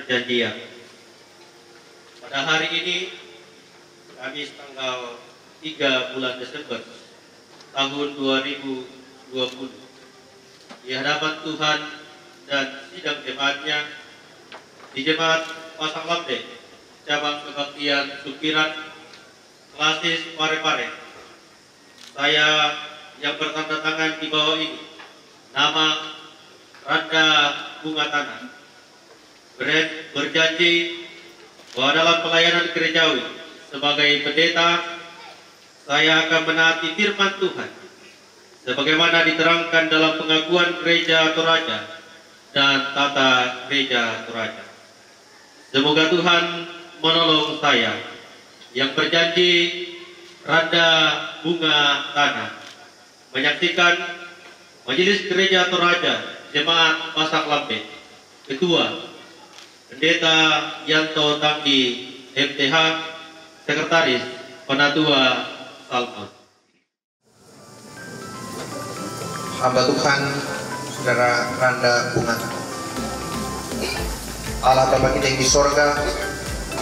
perjanjian. Pada hari ini, Kamis tanggal 3 bulan Desember tahun 2020, di hadapan Tuhan dan sidang jemaatnya di Jemaat Pasang Lambe, Cabang Kebaktian Sukiran, Klasis Parepare, saya yang bertanda tangan di bawah ini, nama Randa Bunga Tanah, berjanji bahwa dalam pelayanan gerejawi sebagai pendeta, saya akan menaati firman Tuhan sebagaimana diterangkan dalam pengakuan Gereja Toraja dan Tata Gereja Toraja. Semoga Tuhan menolong saya yang berjanji Randa Bunga Tanah menyaksikan Majelis Gereja Toraja Jemaat Pasang Lambe, Ketua Pendeta Yanto Tangdi MTH, Sekretaris Penatua Salmon. Hamba Tuhan, Saudara Randa Bunga Tanah. Allah Bapa kita yang di sorga,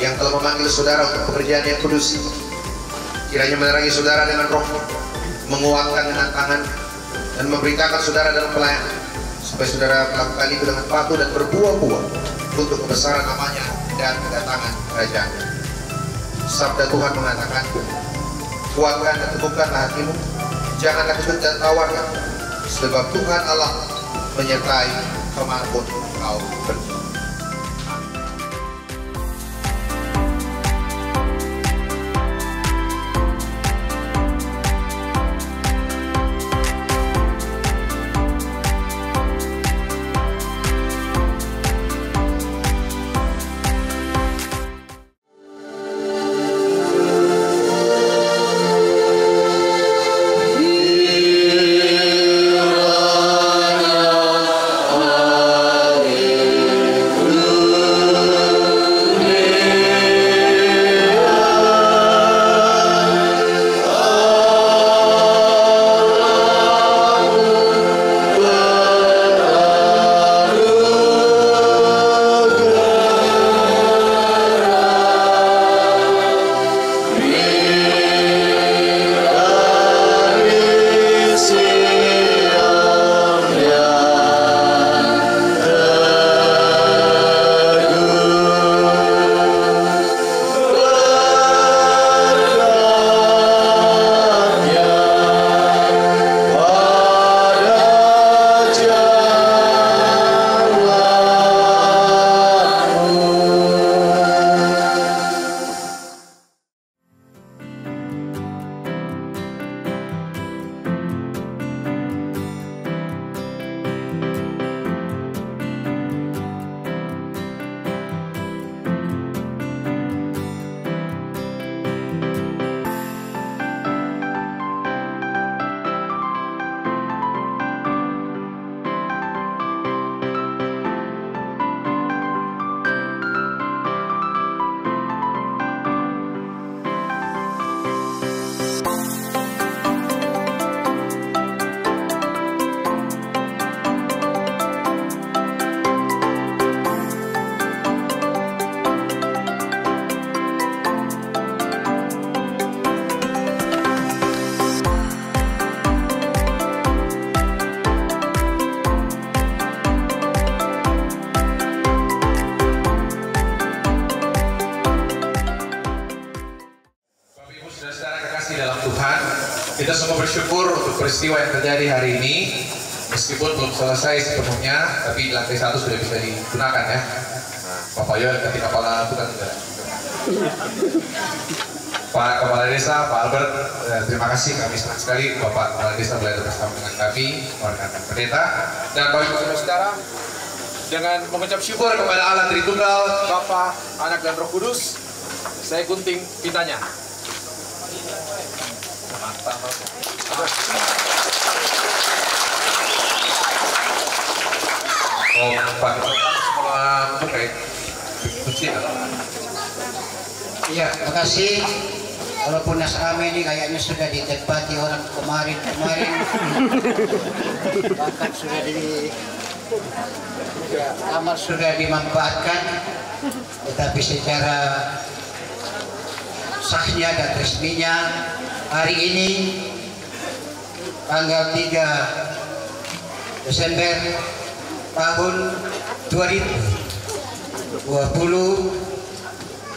yang telah memanggil saudara untuk pekerjaan yang kudus, kiranya menerangi saudara dengan roh, menguatkan dengan tangan, dan memberitakan saudara dalam pelayanan, supaya saudara melakukan itu dengan patuh dan berbuah-buah untuk kebesaran namanya dan kedatangan kerajaan. Sabda Tuhan mengatakan, kuatkan dan teguhkanlah hatimu, janganlah takut dan tawarkan, sebab Tuhan Allah menyertai kemanapun kau pergi. Kita semua bersyukur untuk peristiwa yang terjadi hari ini, meskipun belum selesai sepenuhnya, tapi di lantai 1 sudah bisa digunakan ya. Bapak Yoel ketika kepala bukan negara. Pak Kepala Desa, Pak Albert, terima kasih, kami senang sekali Bapak Kepala Desa belajar bersama dengan kami, rekan-rekan pendeta, dan Bapak Ibu Saudara, dengan mengucap syukur kepada Allah Tritunggal, Bapa, Anak dan Roh Kudus, saya gunting pintanya. Oh, Pak, iya, terima kasih. Walaupun Nasrame ini kayaknya sudah ditempati orang kemarin, bahkan sudah di kamar sudah dimanfaatkan. tetapi secara sahnya dan resminya hari ini tanggal 3 Desember tahun 2020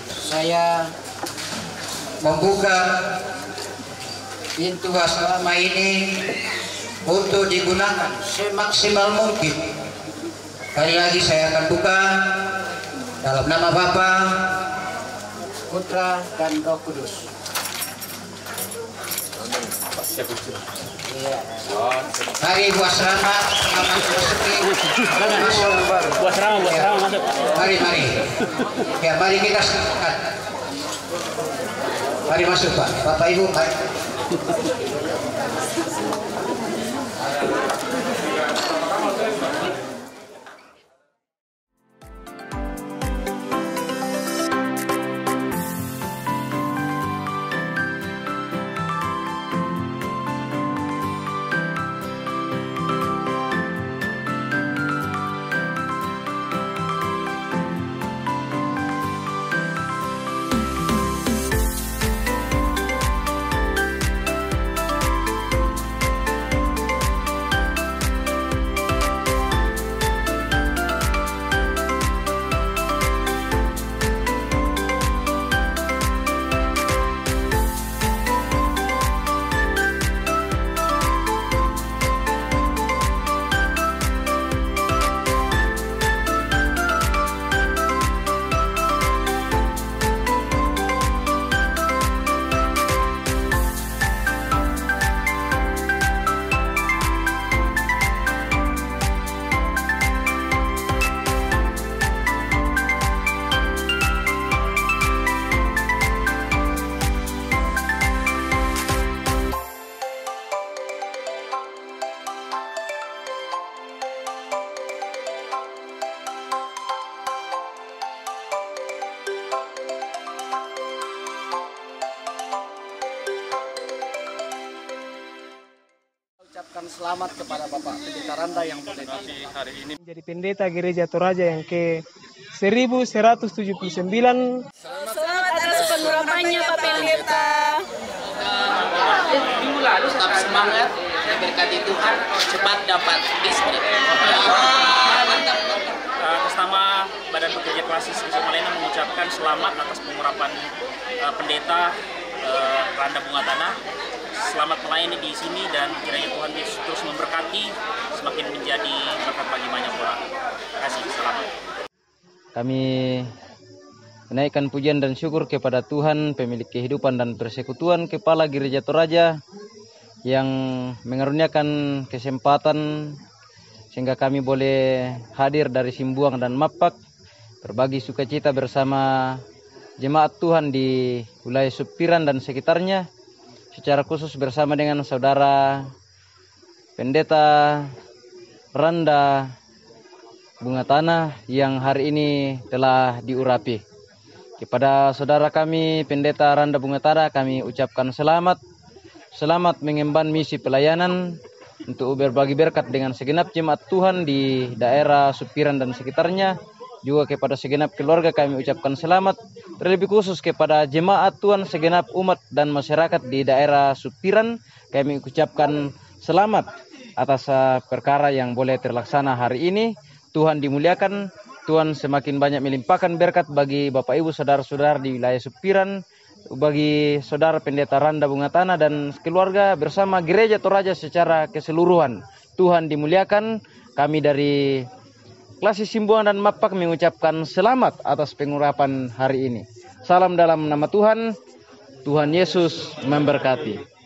saya membuka pintu asrama ini untuk digunakan semaksimal mungkin. Kali lagi saya akan buka dalam nama Bapa, Putra dan Roh Kudus. Mari Bu asrama, selamat memasuki. Bu asrama masuk. Mari. Ya, mari kita silakan. Mari masuk Pak. Bapak Ibu, mari. Ucapkan selamat kepada Bapak Pendeta Randa yang boleh hari ini menjadi pendeta Gereja Toraja yang ke 1179. Selamat atas pengurapannya Pak Pendeta. Minggu lalu tetap semangat, berkati Tuhan cepat dapat distrik. Atas nama Badan Pekerja Klasis Gereja Malena mengucapkan selamat atas pengurapan Pendeta Randa Bunga Tanah. Selamat melayani di sini dan kiranya Tuhan Yesus terus memberkati, semakin menjadi berkat bagi banyak orang. Terima kasih, selamat. Kami menaikkan pujian dan syukur kepada Tuhan, pemilik kehidupan dan persekutuan Kepala Gereja Toraja, yang mengaruniakan kesempatan sehingga kami boleh hadir dari Simbuang dan Mapak, berbagi sukacita bersama jemaat Tuhan di wilayah Supiran dan sekitarnya, secara khusus bersama dengan saudara Pendeta Randa Bunga Tanah yang hari ini telah diurapi. Kepada saudara kami Pendeta Randa Bunga Tanah kami ucapkan selamat mengemban misi pelayanan untuk berbagi berkat dengan segenap jemaat Tuhan di daerah Supiran dan sekitarnya. Juga kepada segenap keluarga kami ucapkan selamat, terlebih khusus kepada jemaat Tuhan segenap umat dan masyarakat di daerah Supiran kami ucapkan selamat atas perkara yang boleh terlaksana hari ini. Tuhan dimuliakan, Tuhan semakin banyak melimpahkan berkat bagi Bapak Ibu saudara-saudara di wilayah Supiran, bagi saudara Pendeta Randa Bunga Tanah dan keluarga bersama Gereja Toraja secara keseluruhan. Tuhan dimuliakan. Kami dari Klasis Simbuang dan Mapak mengucapkan selamat atas pengurapan hari ini. Salam dalam nama Tuhan. Tuhan Yesus memberkati.